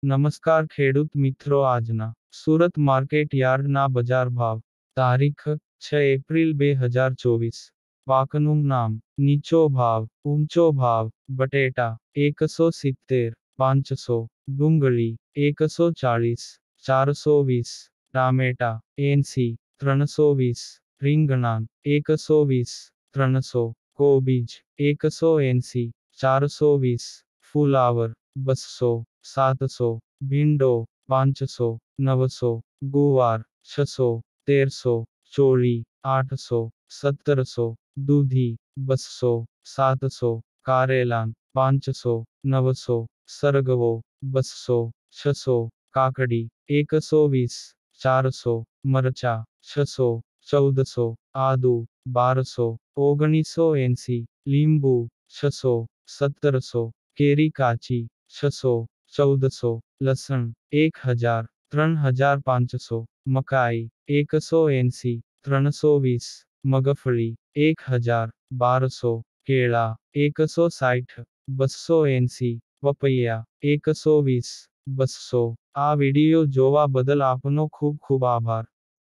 નમસ્કાર ખેડૂત મિત્રો, આજના સુરત માર્કેટ યાર્ડના બજાર ભાવ તારીખ 6 એપ્રિલ 2024. પાકનું નામ. નીચો ભાવ, ઊંચો ભાવ. બટેટા 170, 500. ડુંગળી 140, 420. ટામેટા 80, 320. રીંગણાં 120, 300. કોબીજ 180, 420. ફુલાવર 200, 700. ભીંડો 500, 900. ગુવાર 600, 1300. ચોળી 800, 1700. દૂધી 200, 700. કારેલાન 500, 900. સરગવો 200, 600. કાકડી 120, 400. મરચા 600, 1400. આદુ 1200, 1980. લીંબુ 600, 1700. કેરી કાચી 600, 1400. લસણ 1000, 3500. મકાઈ 180, 320. મગફળી 1000, 1200. કેળા 160, 280. પપૈયા 120, 200. આ વિડિયો જોવા બદલ આપનો ખૂબ ખૂબ આભાર.